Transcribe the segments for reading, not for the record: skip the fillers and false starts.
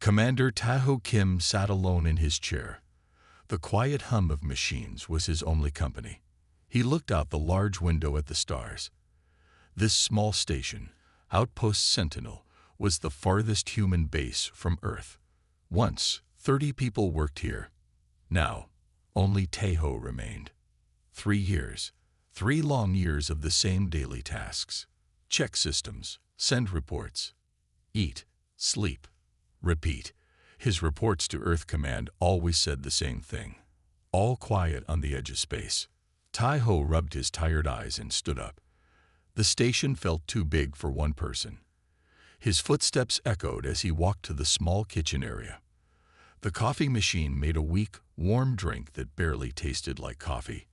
Commander Tae-ho Kim sat alone in his chair. The quiet hum of machines was his only company. He looked out the large window at the stars. This small station, Outpost Sentinel, was the farthest human base from Earth. Once, 30 people worked here. Now, only Tae-ho remained. 3 years. 3 long years of the same daily tasks. Check systems, send reports, eat, sleep, repeat. His reports to Earth Command always said the same thing. All quiet on the edge of space. Tae-ho rubbed his tired eyes and stood up. The station felt too big for one person. His footsteps echoed as he walked to the small kitchen area. The coffee machine made a weak, warm drink that barely tasted like coffee,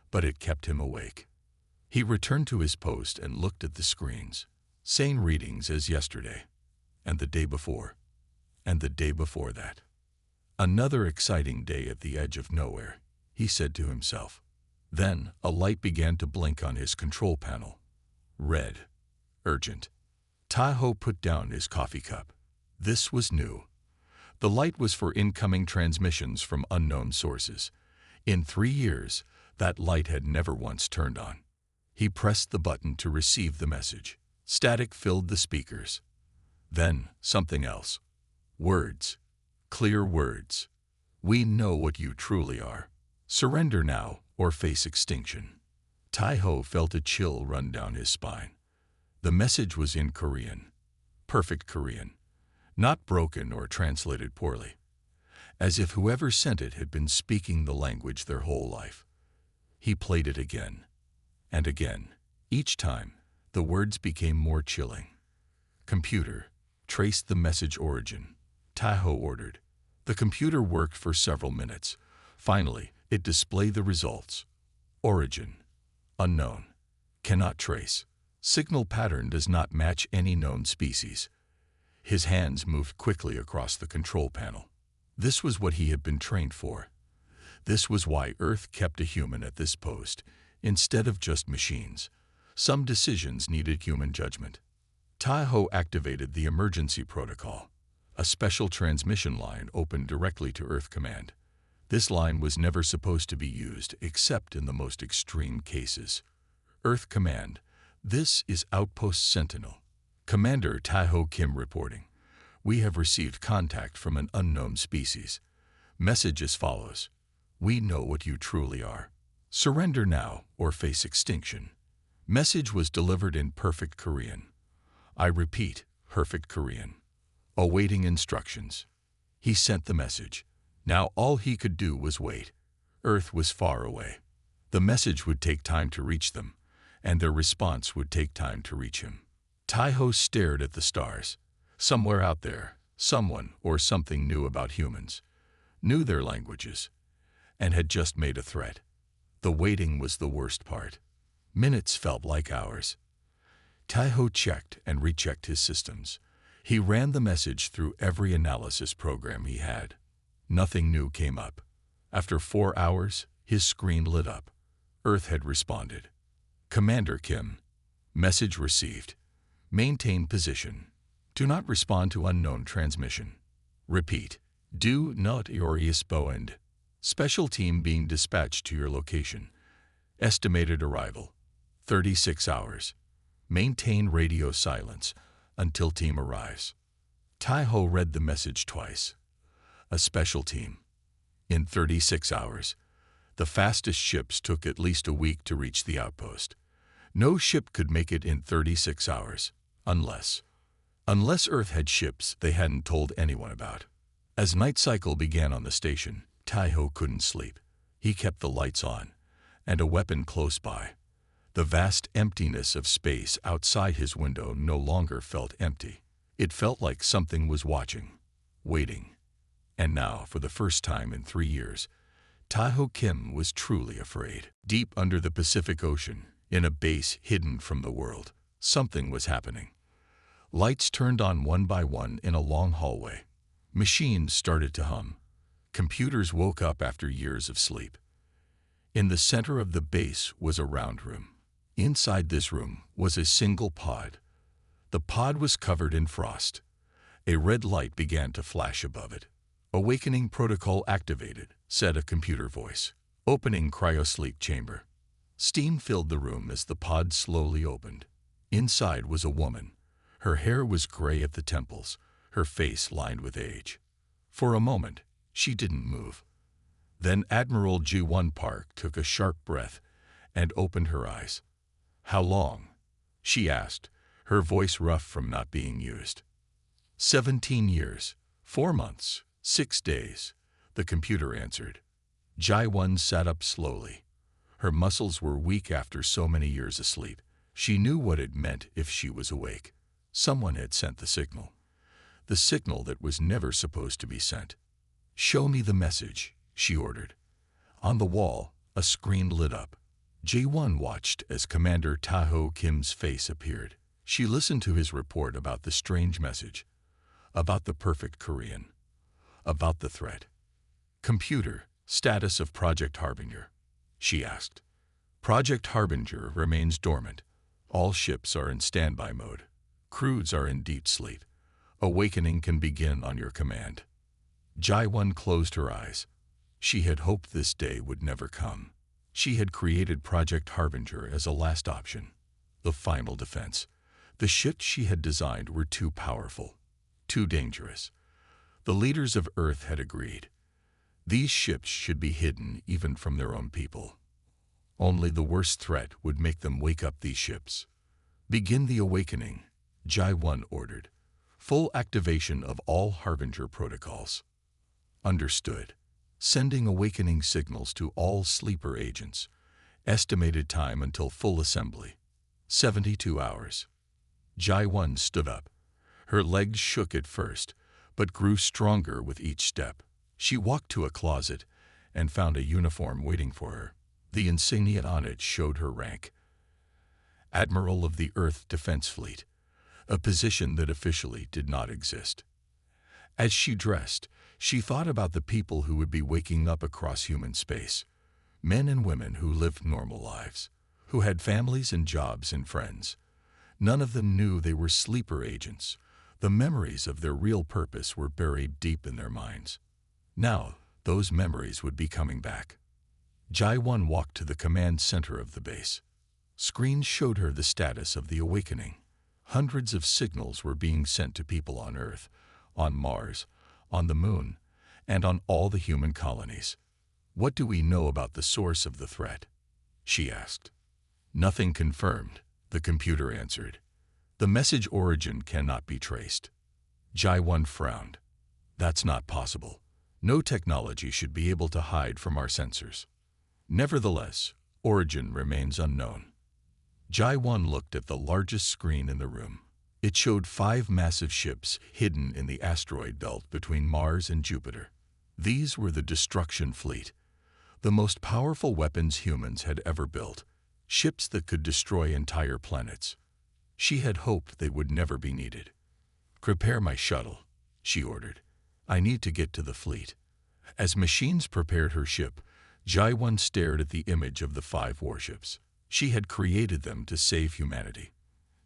but it kept him awake. He returned to his post and looked at the screens. Same readings as yesterday, and the day before, and the day before that. Another exciting day at the edge of nowhere, he said to himself. Then a light began to blink on his control panel. Red. Urgent. Tae-ho put down his coffee cup. This was new. The light was for incoming transmissions from unknown sources. In 3 years, that light had never once turned on. He pressed the button to receive the message. Static filled the speakers. Then, something else. Words. Clear words. We know what you truly are. Surrender now or face extinction. Tae-ho felt a chill run down his spine. The message was in Korean. Perfect Korean. Not broken or translated poorly. As if whoever sent it had been speaking the language their whole life. He played it again. And again. Each time, the words became more chilling. Computer, trace the message origin. Tae-ho ordered. The computer worked for several minutes. Finally, it displayed the results. Origin. Unknown. Cannot trace. Signal pattern does not match any known species. His hands moved quickly across the control panel. This was what he had been trained for. This was why Earth kept a human at this post, instead of just machines. Some decisions needed human judgment. Tae-ho activated the emergency protocol. A special transmission line opened directly to Earth Command. This line was never supposed to be used except in the most extreme cases. Earth Command, this is Outpost Sentinel. Commander Tae-ho Kim reporting. We have received contact from an unknown species. Message as follows. We know what you truly are. Surrender now or face extinction. Message was delivered in perfect Korean. I repeat, perfect Korean. Awaiting instructions. He sent the message. Now all he could do was wait. Earth was far away. The message would take time to reach them, and their response would take time to reach him. Tae-ho stared at the stars. Somewhere out there, someone or something knew about humans, knew their languages, and had just made a threat. The waiting was the worst part. Minutes felt like hours. Tae-ho checked and rechecked his systems. He ran the message through every analysis program he had. Nothing new came up. After 4 hours, his screen lit up. Earth had responded. Commander Kim. Message received. Maintain position. Do not respond to unknown transmission. Repeat. Do not respond. Special team being dispatched to your location. Estimated arrival. 36 hours. Maintain radio silence until team arrives. Tae-ho read the message twice. A special team. In 36 hours. The fastest ships took at least a week to reach the outpost. No ship could make it in 36 hours, unless Earth had ships they hadn't told anyone about. As night cycle began on the station, Tae-ho couldn't sleep. He kept the lights on, and a weapon close by. The vast emptiness of space outside his window no longer felt empty. It felt like something was watching, waiting. And now, for the first time in 3 years, Tae-ho Kim was truly afraid. Deep under the Pacific Ocean, in a base hidden from the world, something was happening. Lights turned on one by one in a long hallway. Machines started to hum. Computers woke up after years of sleep. In the center of the base was a round room. Inside this room was a single pod. The pod was covered in frost. A red light began to flash above it. "Awakening protocol activated," said a computer voice. "Opening cryosleep chamber." Steam filled the room as the pod slowly opened. Inside was a woman. Her hair was gray at the temples, her face lined with age. For a moment, she didn't move. Then Admiral Ji-1 Park took a sharp breath and opened her eyes. "How long?" she asked, her voice rough from not being used. 17 years, 4 months, 6 days, the computer answered. Ji-1 sat up slowly. Her muscles were weak after so many years asleep. She knew what it meant if she was awake. Someone had sent the signal. The signal that was never supposed to be sent. "Show me the message," she ordered. On the wall, a screen lit up. Ji-1 watched as Commander Taho Kim's face appeared. She listened to his report about the strange message, about the perfect Korean, about the threat. "Computer, status of Project Harbinger," she asked. "Project Harbinger remains dormant. All ships are in standby mode. Crews are in deep sleep. Awakening can begin on your command." Ji-1 closed her eyes. She had hoped this day would never come. She had created Project Harbinger as a last option, the final defense. The ships she had designed were too powerful, too dangerous. The leaders of Earth had agreed. These ships should be hidden even from their own people. Only the worst threat would make them wake up these ships. "Begin the awakening," Ji-1 ordered. "Full activation of all Harbinger protocols." "Understood." "Sending awakening signals to all sleeper agents. Estimated time until full assembly, 72 hours. Ji-1 stood up. Her legs shook at first, but grew stronger with each step. She walked to a closet and found a uniform waiting for her. The insignia on it showed her rank. Admiral of the Earth Defense Fleet, a position that officially did not exist. As she dressed, she thought about the people who would be waking up across human space. Men and women who lived normal lives, who had families and jobs and friends. None of them knew they were sleeper agents. The memories of their real purpose were buried deep in their minds. Now, those memories would be coming back. Ji-1 walked to the command center of the base. Screens showed her the status of the awakening. Hundreds of signals were being sent to people on Earth, on Mars, on the Moon, and on all the human colonies. "What do we know about the source of the threat?" she asked. "Nothing confirmed," the computer answered. "The message origin cannot be traced." Ji-1 frowned. "That's not possible. No technology should be able to hide from our sensors." "Nevertheless, origin remains unknown." Ji-1 looked at the largest screen in the room. It showed 5 massive ships hidden in the asteroid belt between Mars and Jupiter. These were the Destruction Fleet, the most powerful weapons humans had ever built, ships that could destroy entire planets. She had hoped they would never be needed. "Prepare my shuttle," she ordered. "I need to get to the fleet." As machines prepared her ship, Ji-1 stared at the image of the 5 warships. She had created them to save humanity.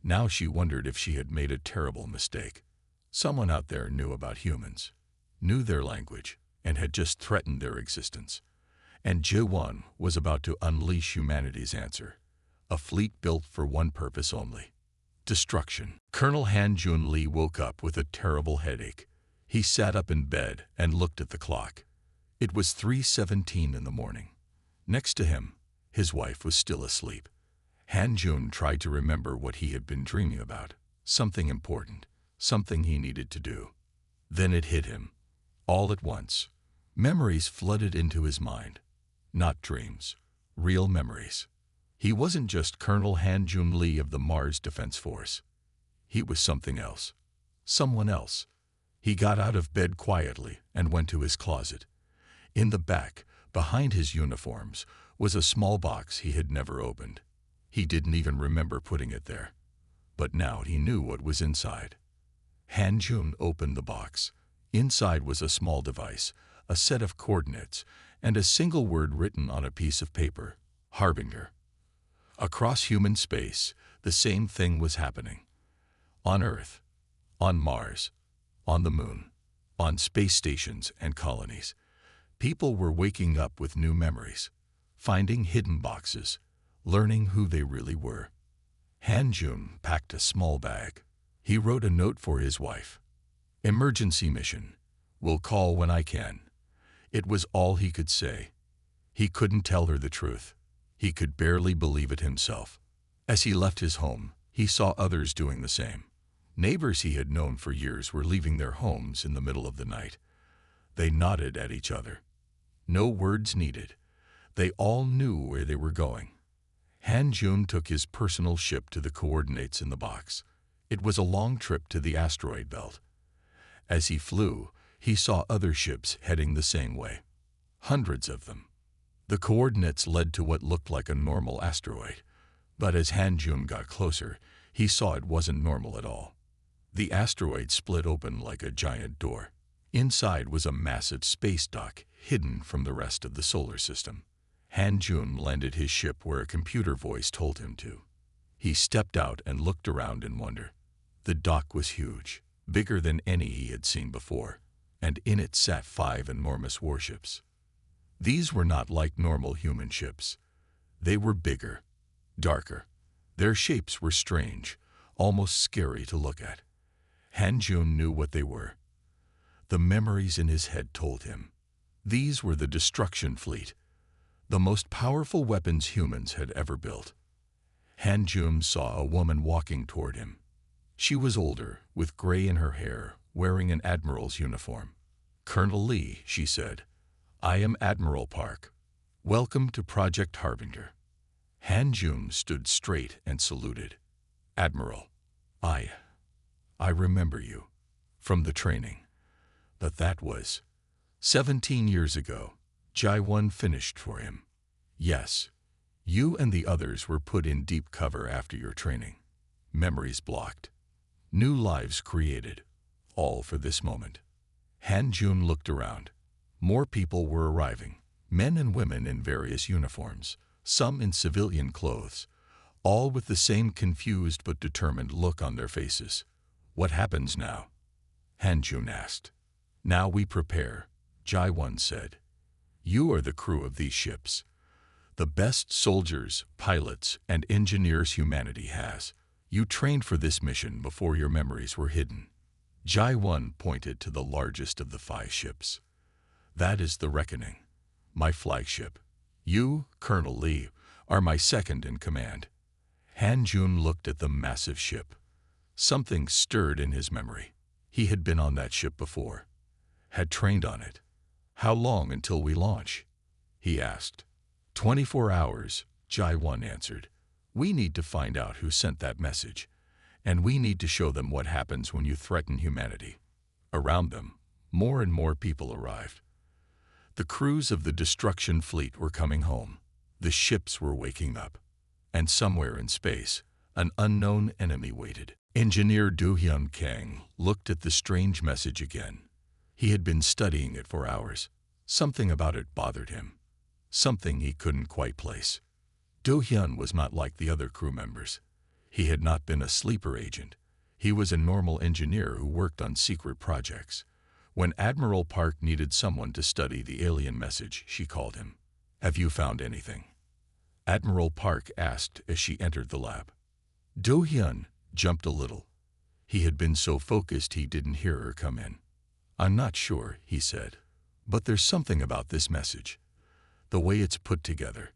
Now she wondered if she had made a terrible mistake. Someone out there knew about humans, knew their language, and had just threatened their existence. And Ji-1 was about to unleash humanity's answer. A fleet built for one purpose only: destruction. Colonel Han Jun Lee woke up with a terrible headache. He sat up in bed and looked at the clock. It was 3:17 in the morning. Next to him, his wife was still asleep. Han Jun tried to remember what he had been dreaming about. Something important, something he needed to do. Then it hit him. All at once, memories flooded into his mind. Not dreams, real memories. He wasn't just Colonel Han Jun Lee of the Mars Defense Force. He was something else. Someone else. He got out of bed quietly and went to his closet. In the back, behind his uniforms, was a small box he had never opened. He didn't even remember putting it there. But now he knew what was inside. Han Jun opened the box. Inside was a small device, a set of coordinates, and a single word written on a piece of paper: Harbinger. Across human space, the same thing was happening. On Earth, on Mars, On the moon, on space stations and colonies, people were waking up with new memories, finding hidden boxes, learning who they really were. Han Jun packed a small bag. He wrote a note for his wife. "Emergency mission. Will call when I can." It was all he could say. He couldn't tell her the truth. He could barely believe it himself. As he left his home, he saw others doing the same. Neighbors he had known for years were leaving their homes in the middle of the night. They nodded at each other. No words needed. They all knew where they were going. Han Jun took his personal ship to the coordinates in the box. It was a long trip to the asteroid belt. As he flew, he saw other ships heading the same way. Hundreds of them. The coordinates led to what looked like a normal asteroid. But as Han Jun got closer, he saw it wasn't normal at all. The asteroid split open like a giant door. Inside was a massive space dock hidden from the rest of the solar system. Han Jun landed his ship where a computer voice told him to. He stepped out and looked around in wonder. The dock was huge, bigger than any he had seen before, and in it sat 5 enormous warships. These were not like normal human ships. They were bigger, darker. Their shapes were strange, almost scary to look at. Han Jun knew what they were. The memories in his head told him. These were the destruction fleet, the most powerful weapons humans had ever built. Han Jun saw a woman walking toward him. She was older, with gray in her hair, wearing an admiral's uniform. "Colonel Lee," she said, "I am Admiral Park. Welcome to Project Harbinger." Han Jun stood straight and saluted. "Admiral, I remember you. From the training. But that was 17 years ago. Jai-1 finished for him. Yes, you and the others were put in deep cover after your training. Memories blocked. New lives created. All for this moment." Han Jun looked around. More people were arriving. Men and women in various uniforms, some in civilian clothes, all with the same confused but determined look on their faces. "What happens now?" Han Jun asked. "Now we prepare," Jai-1 said. "You are the crew of these ships. The best soldiers, pilots, and engineers humanity has. You trained for this mission before your memories were hidden." Jai-1 pointed to the largest of the 5 ships. "That is the Reckoning, my flagship. You, Colonel Lee, are my second in command." Han Jun looked at the massive ship. Something stirred in his memory. He had been on that ship before, had trained on it. "How long until we launch?" he asked. 24 hours, Jai-1 answered. "We need to find out who sent that message, and we need to show them what happens when you threaten humanity." Around them, more and more people arrived. The crews of the destruction fleet were coming home. The ships were waking up. And somewhere in space, an unknown enemy waited. Engineer Do-hyun Kang looked at the strange message again. He had been studying it for hours. Something about it bothered him. Something he couldn't quite place. Do-hyun was not like the other crew members. He had not been a sleeper agent. He was a normal engineer who worked on secret projects. When Admiral Park needed someone to study the alien message, she called him. "Have you found anything?" Admiral Park asked as she entered the lab. Do-hyun jumped a little. He had been so focused he didn't hear her come in. "I'm not sure," he said. "But there's something about this message. The way it's put together.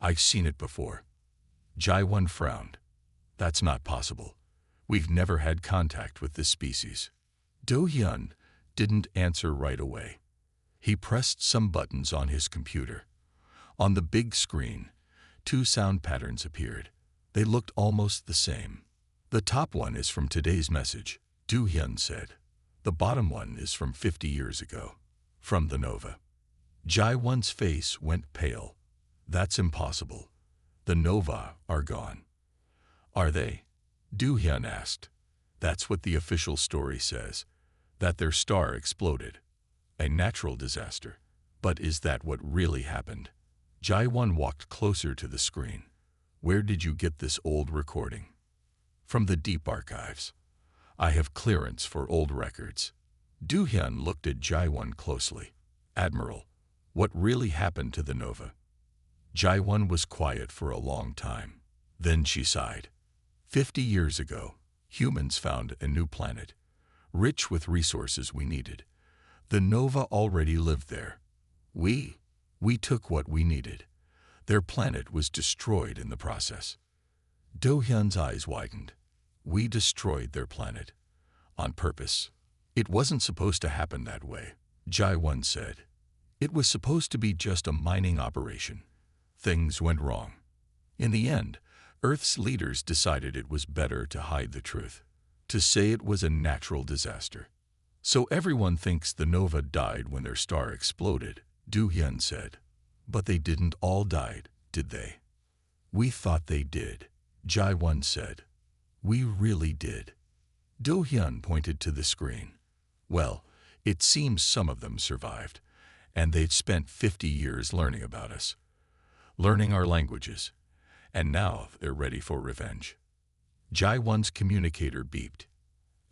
I've seen it before." Jai-1 frowned. "That's not possible. We've never had contact with this species." Do-hyun didn't answer right away. He pressed some buttons on his computer. On the big screen, 2 sound patterns appeared. They looked almost the same. "The top one is from today's message," Do-hyun said. "The bottom one is from 50 years ago, from the Nova." Jai-1's face went pale. "That's impossible. The Nova are gone." "Are they?" Do-hyun asked. "That's what the official story says, that their star exploded. A natural disaster. But is that what really happened?" Jai-1 walked closer to the screen. "Where did you get this old recording?" "From the deep archives. I have clearance for old records." Du-hyun looked at Jae-won closely. "Admiral, what really happened to the Nova?" Jae-won was quiet for a long time. Then she sighed. 50 years ago, humans found a new planet, rich with resources we needed. The Nova already lived there. We took what we needed. Their planet was destroyed in the process. Do-hyun's eyes widened. We destroyed their planet. On purpose. It wasn't supposed to happen that way, Jae-won said. It was supposed to be just a mining operation. Things went wrong. In the end, Earth's leaders decided it was better to hide the truth, to say it was a natural disaster. So everyone thinks the Nova died when their star exploded, Du-hyun said. But they didn't all die, did they? We thought they did, Jae-won said. We really did. Do-hyun pointed to the screen. Well, it seems some of them survived, and they'd spent 50 years learning about us, learning our languages, and now they're ready for revenge. Jae-won's communicator beeped.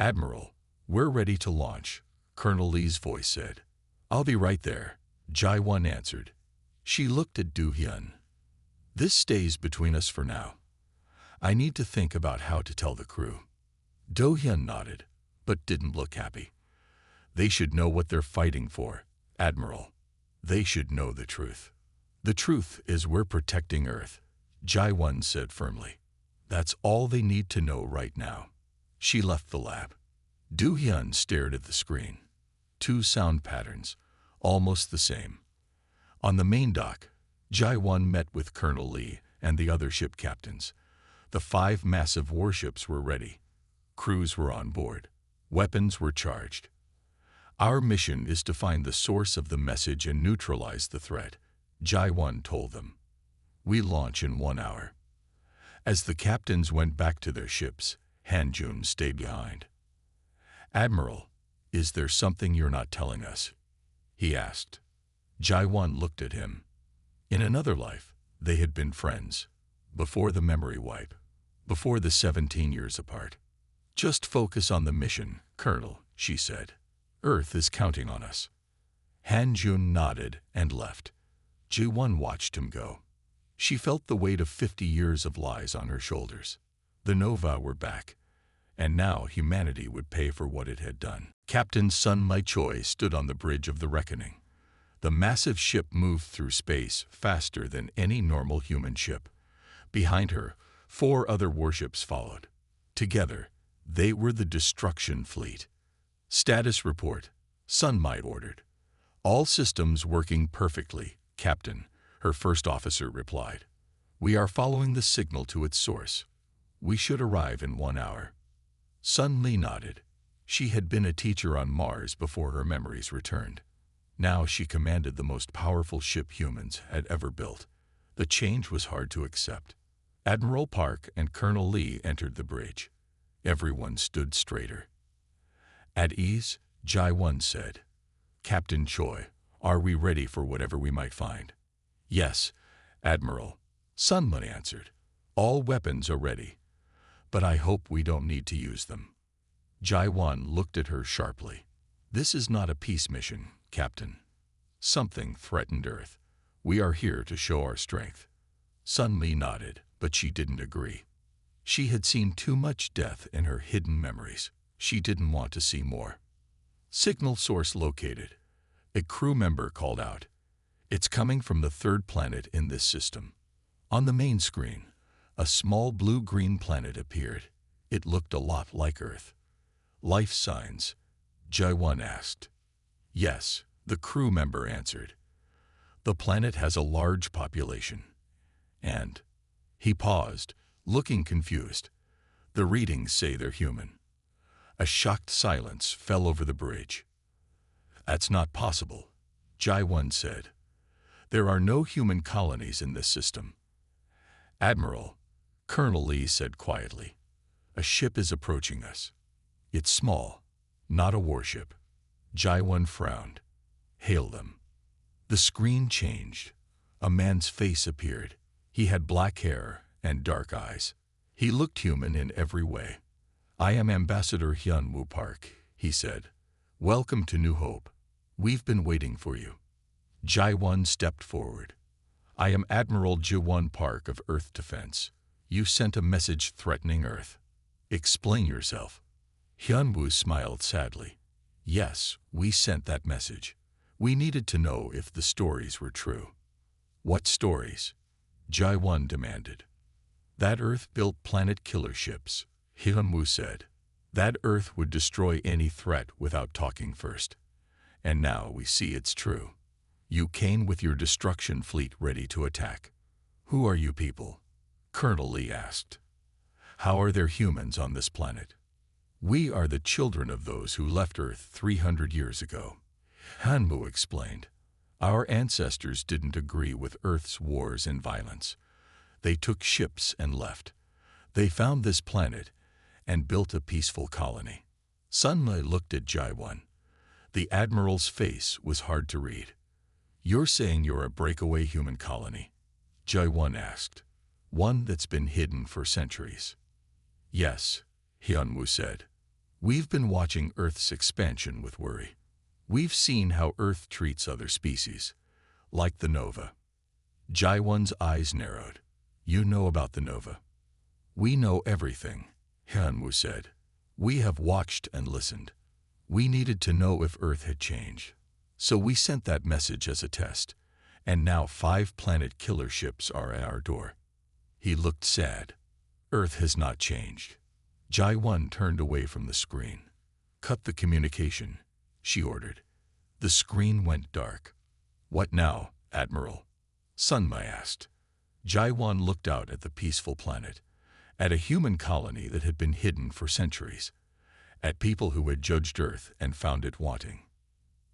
"Admiral, we're ready to launch," Colonel Lee's voice said. "I'll be right there," Jae-won answered. She looked at Du-hyun. "This stays between us for now. I need to think about how to tell the crew." Do-hyun nodded, but didn't look happy. "They should know what they're fighting for, Admiral. They should know the truth." "The truth is we're protecting Earth," Jae-won said firmly. "That's all they need to know right now." She left the lab. Du-hyun stared at the screen. 2 sound patterns, almost the same. On the main dock, Jae-won met with Colonel Lee and the other ship captains. The 5 massive warships were ready. Crews were on board. Weapons were charged. "Our mission is to find the source of the message and neutralize the threat," Jae-won told them. "We launch in 1 hour." As the captains went back to their ships, Han-jun stayed behind. "Admiral, is there something you're not telling us?" he asked. Jae-won looked at him. In another life, they had been friends. Before the memory wipe. Before the 17 years apart. "Just focus on the mission, Colonel," she said. "Earth is counting on us." Han-jun nodded and left. Jae-won watched him go. She felt the weight of 50 years of lies on her shoulders. The Nova were back, and now humanity would pay for what it had done. Captain Sun Mi-choi stood on the bridge of the reckoning. The massive ship moved through space faster than any normal human ship. Behind her, 4 other warships followed. Together, they were the destruction fleet. "Status report," Sun Mi ordered. "All systems working perfectly, Captain," her first officer replied. "We are following the signal to its source. We should arrive in 1 hour." Sun Mi nodded. She had been a teacher on Mars before her memories returned. Now she commanded the most powerful ship humans had ever built. The change was hard to accept. Admiral Park and Colonel Lee entered the bridge. Everyone stood straighter. "At ease," Jae-won said. "Captain Choi, are we ready for whatever we might find?" "Yes, Admiral," Sun Mi answered. "All weapons are ready, but I hope we don't need to use them." Jae-won looked at her sharply. "This is not a peace mission, Captain. Something threatened Earth. We are here to show our strength." Sun Mi nodded, but she didn't agree. She had seen too much death in her hidden memories. She didn't want to see more. Signal source located. A crew member called out. "It's coming from the 3rd planet in this system." On the main screen, a small blue-green planet appeared. It looked a lot like Earth. "Life signs?" Jae-won asked. "Yes," the crew member answered. "The planet has a large population. And..." He paused, looking confused. "The readings say they're human." A shocked silence fell over the bridge. "That's not possible," Jae-won said. "There are no human colonies in this system." "Admiral," Colonel Lee said quietly, "a ship is approaching us. It's small, not a warship." Jae-won frowned. "Hail them." The screen changed. A man's face appeared. He had black hair and dark eyes. He looked human in every way. "I am Ambassador Hyun-woo Park," he said. Welcome to New Hope. We've been waiting for you. Jai-1 stepped forward. I am Admiral Ji-1 Park of Earth Defense. You sent a message threatening Earth. Explain yourself. Hyunwoo smiled sadly. Yes, we sent that message. We needed to know if the stories were true. What stories? Jai-1 demanded. That Earth-built planet killer ships, Hyunwoo said. That Earth would destroy any threat without talking first. And now we see it's true. You came with your destruction fleet ready to attack. Who are you people? Colonel Lee asked. How are there humans on this planet? We are the children of those who left Earth 300 years ago. Hyunwoo explained. Our ancestors didn't agree with Earth's wars and violence. They took ships and left. They found this planet and built a peaceful colony. Sunma looked at Jai-1. The Admiral's face was hard to read. You're saying you're a breakaway human colony? Jai-1 asked. One that's been hidden for centuries. Yes, Hyunwoo said. We've been watching Earth's expansion with worry. We've seen how Earth treats other species, like the Nova. Jai-1's eyes narrowed. You know about the Nova? We know everything, Hyunwoo said. We have watched and listened. We needed to know if Earth had changed. So we sent that message as a test, and now 5 planet killer ships are at our door. He looked sad. Earth has not changed. Jai-1 turned away from the screen. Cut the communication, she ordered. The screen went dark. What now, Admiral? Sunma asked. Jai-1 looked out at the peaceful planet, at a human colony that had been hidden for centuries, at people who had judged Earth and found it wanting.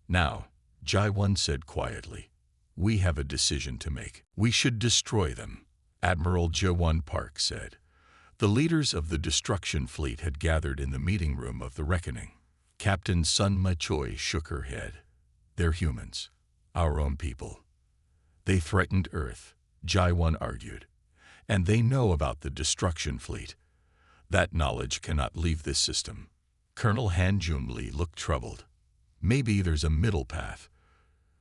Now, Jai-1 said quietly, we have a decision to make. We should destroy them, Admiral Ji-1 Park said. The leaders of the destruction fleet had gathered in the meeting room of the Reckoning. Captain Sunma Choi shook her head. They're humans, our own people. They threatened Earth, Jai-1 argued, and they know about the destruction fleet. That knowledge cannot leave this system. Colonel Han Jun-Lee looked troubled. Maybe there's a middle path.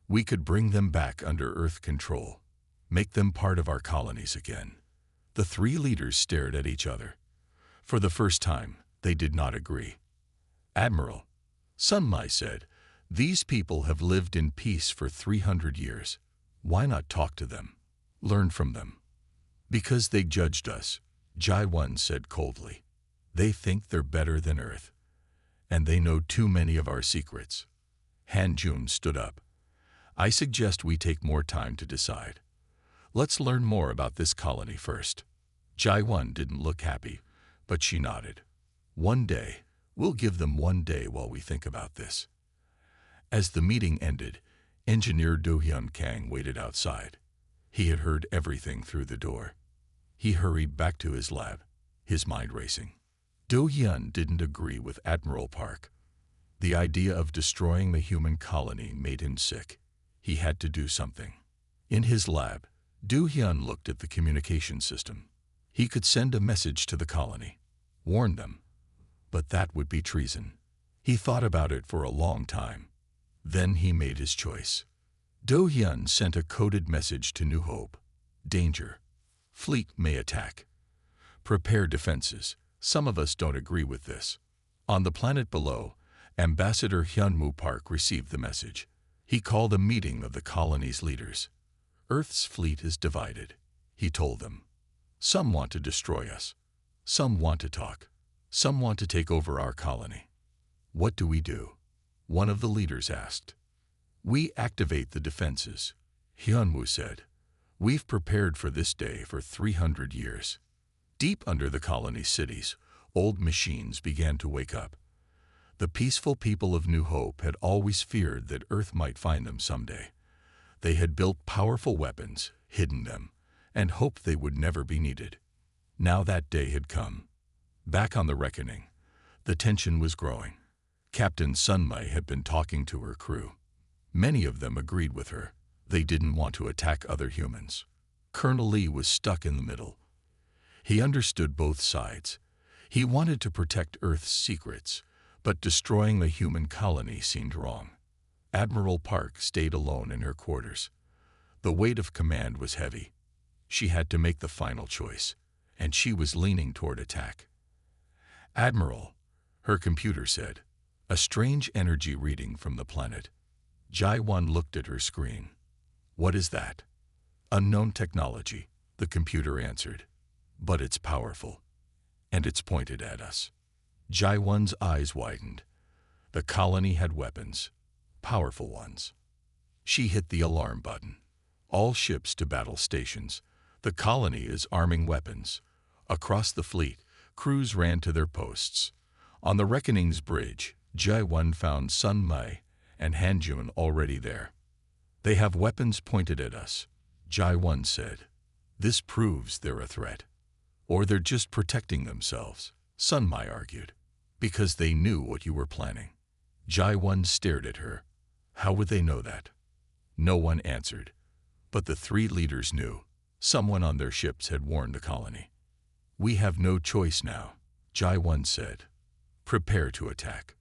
We could bring them back under Earth control, make them part of our colonies again. The 3 leaders stared at each other. For the first time, they did not agree. Admiral, Sunma said, these people have lived in peace for 300 years. Why not talk to them? Learn from them. Because they judged us, Jai-1 said coldly. They think they're better than Earth. And they know too many of our secrets. Han Jun stood up. I suggest we take more time to decide. Let's learn more about this colony first. Jai-1 didn't look happy, but she nodded. One day, we'll give them 1 day while we think about this. As the meeting ended, Engineer Do-hyun Kang waited outside. He had heard everything through the door. He hurried back to his lab, his mind racing. Do-hyun didn't agree with Admiral Park. The idea of destroying the human colony made him sick. He had to do something. In his lab, Do-hyun looked at the communication system. He could send a message to the colony, warn them. But that would be treason. He thought about it for a long time. Then he made his choice. Do-hyun sent a coded message to New Hope. Danger. Fleet may attack. Prepare defenses. Some of us don't agree with this. On the planet below, Ambassador Hyunwoo Park received the message. He called a meeting of the colony's leaders. Earth's fleet is divided, he told them. Some want to destroy us. Some want to talk. Some want to take over our colony. What do we do? One of the leaders asked. We activate the defenses, Hyunwoo said. We've prepared for this day for 300 years. Deep under the colony's cities, old machines began to wake up. The peaceful people of New Hope had always feared that Earth might find them someday. They had built powerful weapons, hidden them, and hoped they would never be needed. Now that day had come. Back on the Reckoning, the tension was growing. Captain Sunma had been talking to her crew. Many of them agreed with her. They didn't want to attack other humans. Colonel Lee was stuck in the middle. He understood both sides. He wanted to protect Earth's secrets, But destroying the human colony seemed wrong. Admiral Park stayed alone in her quarters. The weight of command was heavy. She had to make the final choice, and she was leaning toward attack. "Admiral," her computer said, a strange energy reading from the planet. Jai-1 looked at her screen. "What is that?" "Unknown technology," the computer answered. "But it's powerful. And it's pointed at us." Jai-1's eyes widened. The colony had weapons. Powerful ones. She hit the alarm button. "All ships to battle stations. The colony is arming weapons." Across the fleet, crews ran to their posts. On the Reckoning's bridge, Jai-1 found Sun Mai and Han-Jun already there. "They have weapons pointed at us," Jai-1 said. "This proves they're a threat. Or they're just protecting themselves," Sun Mai argued. "Because they knew what you were planning." Jai-1 stared at her. "How would they know that?" No one answered. But the three leaders knew. Someone on their ships had warned the colony. "We have no choice now," Jai-1 said. "Prepare to attack."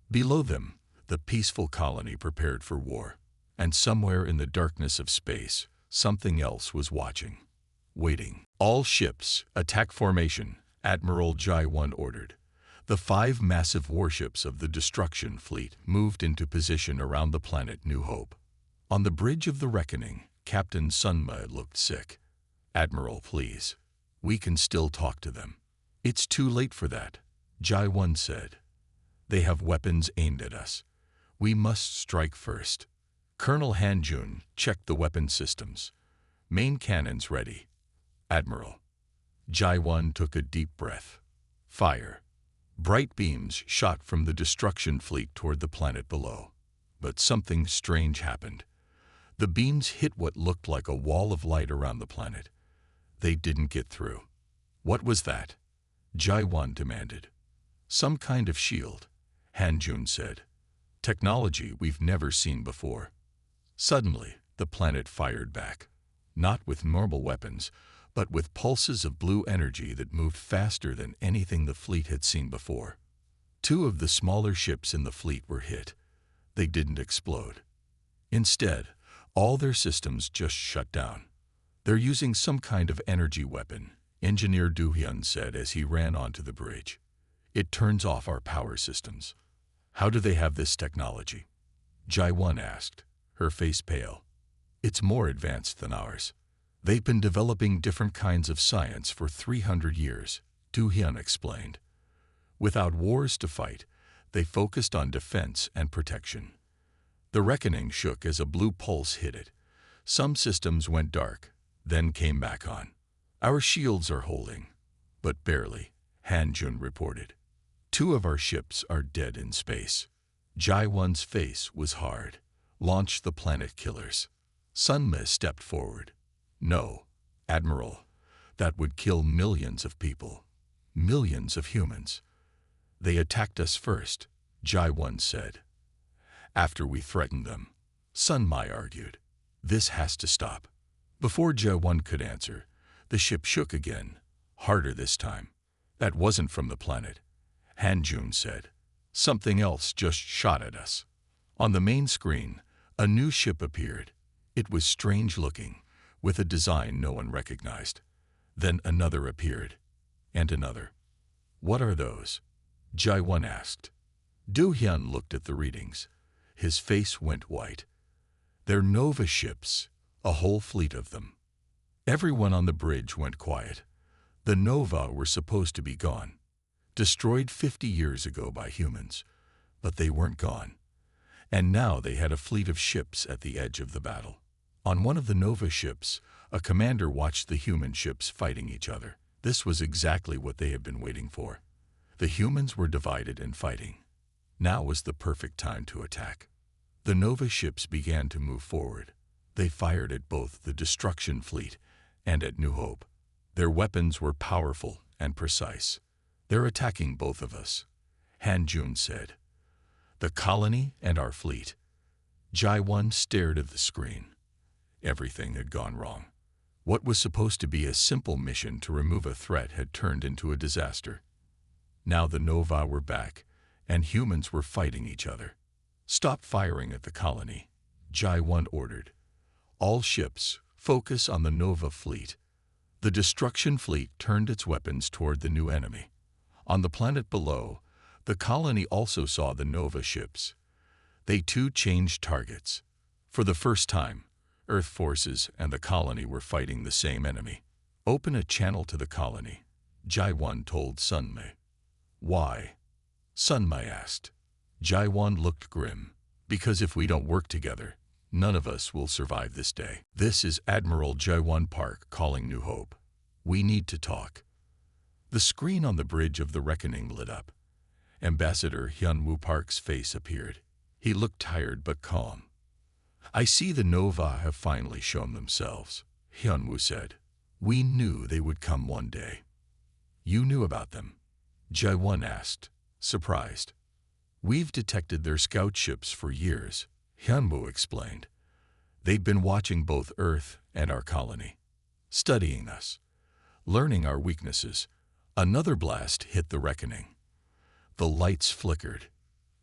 Below them, the peaceful colony prepared for war. And somewhere in the darkness of space, something else was watching. Waiting. "All ships, attack formation," Admiral Jai-1 ordered. The 5 massive warships of the Destruction Fleet moved into position around the planet New Hope. On the bridge of the Reckoning, Captain Sun Mai looked sick. "Admiral, please. We can still talk to them." "It's too late for that," Jai-1 said. "They have weapons aimed at us. We must strike first." Colonel Han-Jun checked the weapon systems. "Main cannons ready." "Admiral." Jai-1 took a deep breath. "Fire." Bright beams shot from the Destruction Fleet toward the planet below. But something strange happened. The beams hit what looked like a wall of light around the planet. They didn't get through. "What was that?" Jai-1 demanded. "Some kind of shield," Han-Jun said. "Technology we've never seen before." Suddenly, the planet fired back. Not with normal weapons, but with pulses of blue energy that moved faster than anything the fleet had seen before. 2 of the smaller ships in the fleet were hit. They didn't explode. Instead, all their systems just shut down. "They're using some kind of energy weapon," Engineer Do-hyun said as he ran onto the bridge. "It turns off our power systems." "How do they have this technology?" Jai-1 asked, her face pale. "It's more advanced than ours. They've been developing different kinds of science for 300 years, Do-hyun explained. Without wars to fight, they focused on defense and protection. The Reckoning shook as a blue pulse hit it. Some systems went dark, then came back on. "Our shields are holding, but barely," Han-Jun reported. 2 of our ships are dead in space." Jai-1's face was hard. "Launch the planet killers." Sun Mai stepped forward. "No, Admiral. That would kill millions of people. Millions of humans." "They attacked us first," Jai-1 said. "After we threatened them," Sun Mai argued. "This has to stop." Before Jai-1 could answer, the ship shook again, harder this time. "That wasn't from the planet," Han-Jun said. "Something else just shot at us." On the main screen, a new ship appeared. It was strange looking, with a design no one recognized. Then another appeared, and another. "What are those?" Jai-1 asked. Do-hyun looked at the readings. His face went white. "They're Nova ships, a whole fleet of them." Everyone on the bridge went quiet. The Nova were supposed to be gone. Destroyed 50 years ago by humans. But they weren't gone. And now they had a fleet of ships at the edge of the battle. On one of the Nova ships, a commander watched the human ships fighting each other. This was exactly what they had been waiting for. The humans were divided and fighting. Now was the perfect time to attack. The Nova ships began to move forward. They fired at both the Destruction Fleet and at New Hope. Their weapons were powerful and precise. "They're attacking both of us," Han-Jun said. "The colony and our fleet." Jai-1 stared at the screen. Everything had gone wrong. What was supposed to be a simple mission to remove a threat had turned into a disaster. Now the Nova were back, and humans were fighting each other. "Stop firing at the colony," Jai-1 ordered. "All ships, focus on the Nova fleet." The destruction fleet turned its weapons toward the new enemy. On the planet below, the colony also saw the Nova ships. They too changed targets. For the first time, Earth forces and the colony were fighting the same enemy. "Open a channel to the colony," Jai-1 told Sunmei. "Why?" Sunmei asked. Jai-1 looked grim. "Because if we don't work together, none of us will survive this day." "This is Admiral Jai-1 Park calling New Hope. We need to talk." The screen on the bridge of the Reckoning lit up. Ambassador Hyun-woo Park's face appeared. He looked tired but calm. "I see the Nova have finally shown themselves," Hyun-woo said. "We knew they would come one day." "You knew about them?" Jai-1 asked, surprised. "We've detected their scout ships for years," Hyun-woo explained. "They've been watching both Earth and our colony, studying us, learning our weaknesses." Another blast hit the Reckoning. The lights flickered.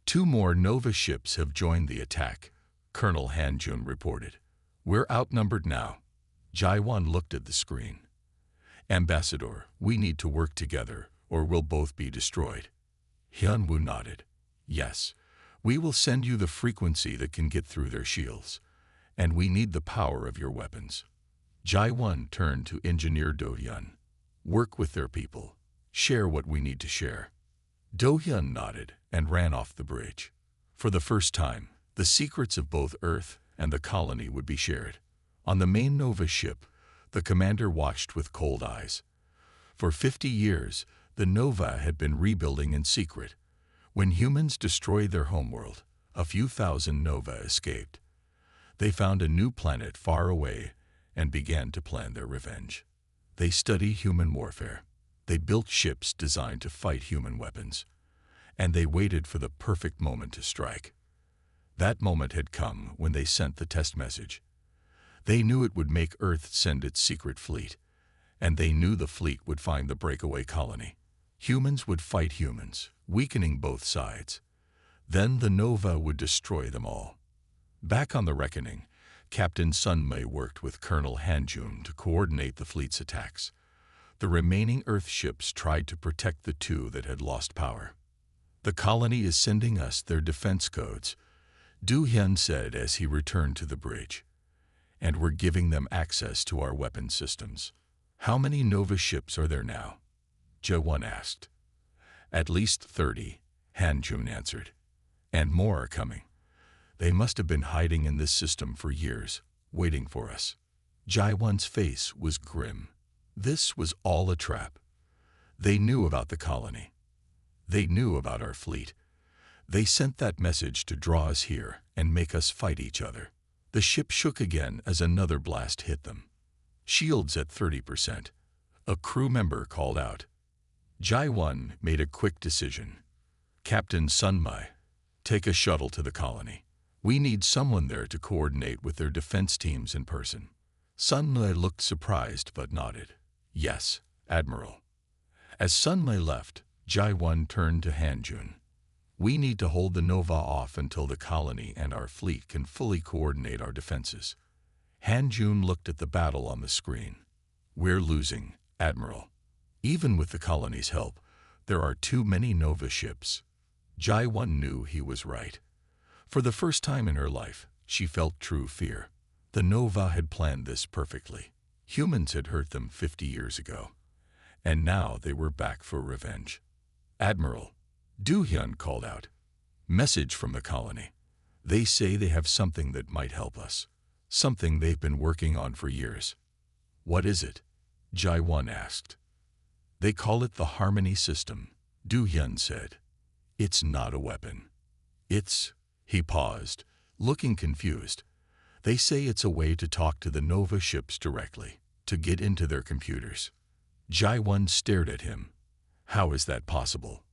"Two more Nova ships have joined the attack," Colonel Han-jun reported. "We're outnumbered now." Jai-1 looked at the screen. "Ambassador, we need to work together or we'll both be destroyed." Hyun-woo nodded. "Yes, we will send you the frequency that can get through their shields, and we need the power of your weapons." Jai-1 turned to Engineer Do-hyun. "Work with their people. Share what we need to share." Do-hyun nodded and ran off the bridge. For the first time, the secrets of both Earth and the colony would be shared. On the main Nova ship, the commander watched with cold eyes. For 50 years, the Nova had been rebuilding in secret. When humans destroyed their homeworld, a few thousand Nova escaped. They found a new planet far away and began to plan their revenge. They studied human warfare. They built ships designed to fight human weapons. And they waited for the perfect moment to strike. That moment had come when they sent the test message. They knew it would make Earth send its secret fleet, and they knew the fleet would find the breakaway colony. Humans would fight humans, weakening both sides. Then the Nova would destroy them all. Back on the Reckoning, Captain Sunmei worked with Colonel Han-jun to coordinate the fleet's attacks. The remaining Earth ships tried to protect the two that had lost power. "The colony is sending us their defense codes," Do-hyun said as he returned to the bridge. "And we're giving them access to our weapon systems." "How many Nova ships are there now?" Jai-1 asked. "At least 30, Han-jun answered. "And more are coming. They must have been hiding in this system for years, waiting for us." Jai-1's face was grim. This was all a trap. They knew about the colony. They knew about our fleet. They sent that message to draw us here and make us fight each other. The ship shook again as another blast hit them. "Shields at 30%. A crew member called out. Jai-1 made a quick decision. "Captain Sunmei, take a shuttle to the colony. We need someone there to coordinate with their defense teams in person." Sunmei looked surprised but nodded. "Yes, Admiral." As Sunmei left, Jai-1 turned to Han-jun. "We need to hold the Nova off until the colony and our fleet can fully coordinate our defenses." Han-jun looked at the battle on the screen. "We're losing, Admiral. Even with the colony's help, there are too many Nova ships." Jai-1 knew he was right. For the first time in her life, she felt true fear. The Nova had planned this perfectly. Humans had hurt them 50 years ago, and now they were back for revenge. "Admiral," Do-hyun called out. "Message from the colony. They say they have something that might help us. Something they've been working on for years." "What is it?" Jai-1 asked. "They call it the Harmony System," Do-hyun said. "It's not a weapon. It's..." He paused, looking confused. "They say it's a way to talk to the Nova ships directly, to get into their computers." Jai-1 stared at him. "How is that possible?"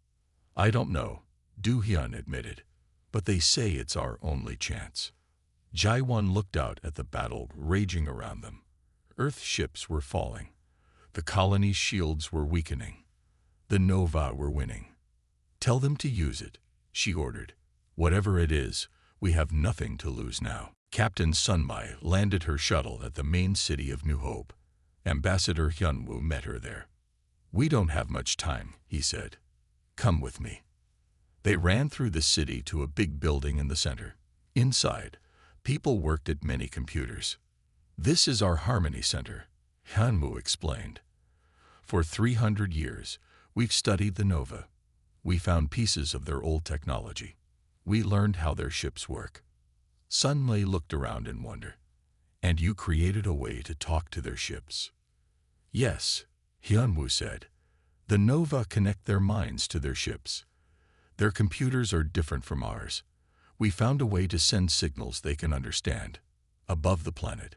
"I don't know," Do-hyun admitted, "but they say it's our only chance." Jai-1 looked out at the battle raging around them. Earth ships were falling. The colony's shields were weakening. The Nova were winning. "Tell them to use it," she ordered. Whatever it is, we have nothing to lose now. Captain Sunmai landed her shuttle at the main city of New Hope. Ambassador Hyunwoo met her there. We don't have much time, he said. Come with me. They ran through the city to a big building in the center. Inside, people worked at many computers. This is our Harmony Center, Hyunwoo explained. For 300 years, we've studied the Nova. We found pieces of their old technology. We learned how their ships work. Sunmai looked around in wonder. And you created a way to talk to their ships. Yes, Hyunwoo said. The Nova connect their minds to their ships. Their computers are different from ours. We found a way to send signals they can understand. Above the planet,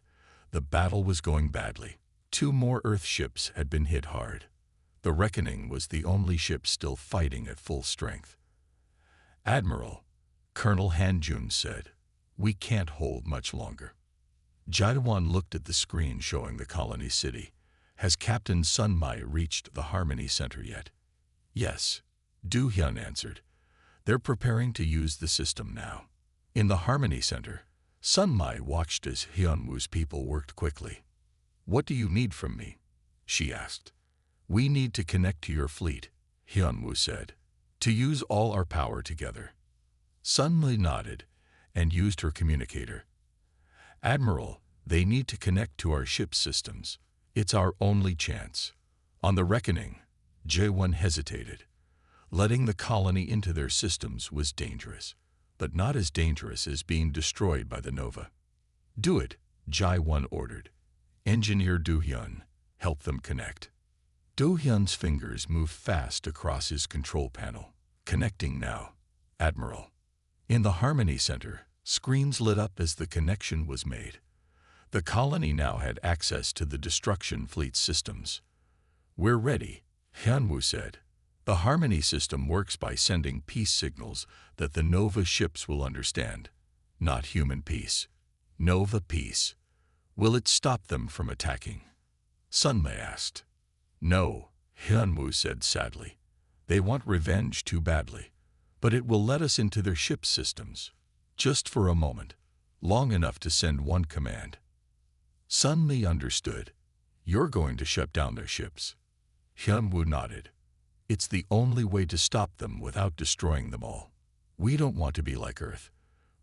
the battle was going badly. 2 more Earth ships had been hit hard. The Reckoning was the only ship still fighting at full strength. Admiral, Colonel Han-jun said, we can't hold much longer. Jae-won looked at the screen showing the colony city. Has Captain Sunmai reached the Harmony Center yet? Yes, Do-hyun answered. They're preparing to use the system now. In the Harmony Center, Sunmai watched as Hyunwoo's people worked quickly. What do you need from me? She asked. We need to connect to your fleet, Hyunwoo said, to use all our power together. Sunmai nodded and used her communicator. Admiral, they need to connect to our ship systems. It's our only chance. On the Reckoning, Jae-won hesitated. Letting the colony into their systems was dangerous, but not as dangerous as being destroyed by the Nova. Do it, Jae-won ordered. Engineer Do-hyun, help them connect. Do-hyun's fingers moved fast across his control panel. Connecting now, Admiral. In the Harmony Center, screens lit up as the connection was made. The colony now had access to the Destruction Fleet's systems. We're ready, Hyunwoo said. The Harmony system works by sending peace signals that the Nova ships will understand. Not human peace. Nova peace. Will it stop them from attacking? Sunmai asked. No, Hyunwoo said sadly. They want revenge too badly. But it will let us into their ship systems. Just for a moment. Long enough to send one command. Sunmai understood. You're going to shut down their ships. Hyunwoo nodded. It's the only way to stop them without destroying them all. We don't want to be like Earth.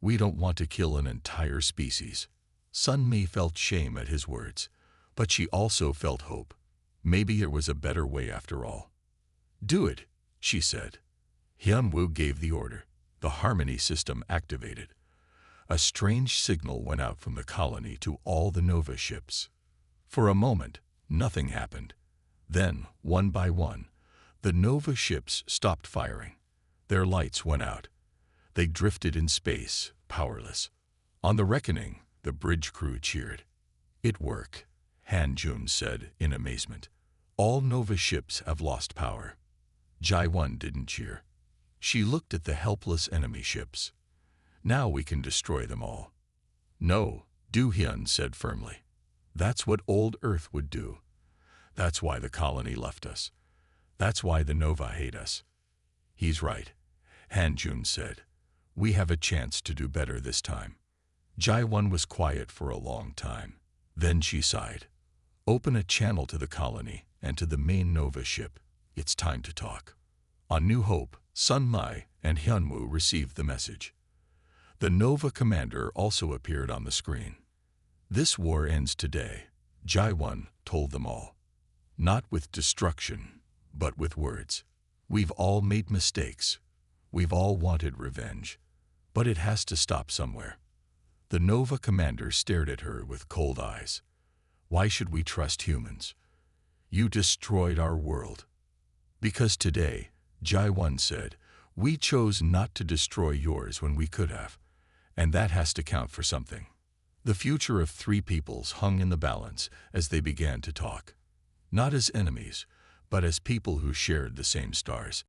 We don't want to kill an entire species. Sunmai felt shame at his words, but she also felt hope. Maybe there was a better way after all. Do it, she said. Hyunwoo gave the order. The Harmony system activated. A strange signal went out from the colony to all the Nova ships. For a moment, nothing happened. Then, one by one, the Nova ships stopped firing. Their lights went out. They drifted in space, powerless. On the Reckoning, the bridge crew cheered. It worked, Han-jun said in amazement. All Nova ships have lost power. Jae-won didn't cheer. She looked at the helpless enemy ships. Now we can destroy them all. No, Do-hyun said firmly. That's what old Earth would do. That's why the colony left us. That's why the Nova hate us. He's right, Han-jun said. We have a chance to do better this time. Jae-won was quiet for a long time. Then she sighed. Open a channel to the colony and to the main Nova ship. It's time to talk. On New Hope, Sunmai and Hyunwoo received the message. The Nova commander also appeared on the screen. This war ends today, Jae-won told them all. Not with destruction, but with words. We've all made mistakes. We've all wanted revenge. But it has to stop somewhere. The Nova commander stared at her with cold eyes. Why should we trust humans? You destroyed our world. Because today, Jae-won said, we chose not to destroy yours when we could have. And that has to count for something. The future of 3 peoples hung in the balance as they began to talk. Not as enemies, but as people who shared the same stars.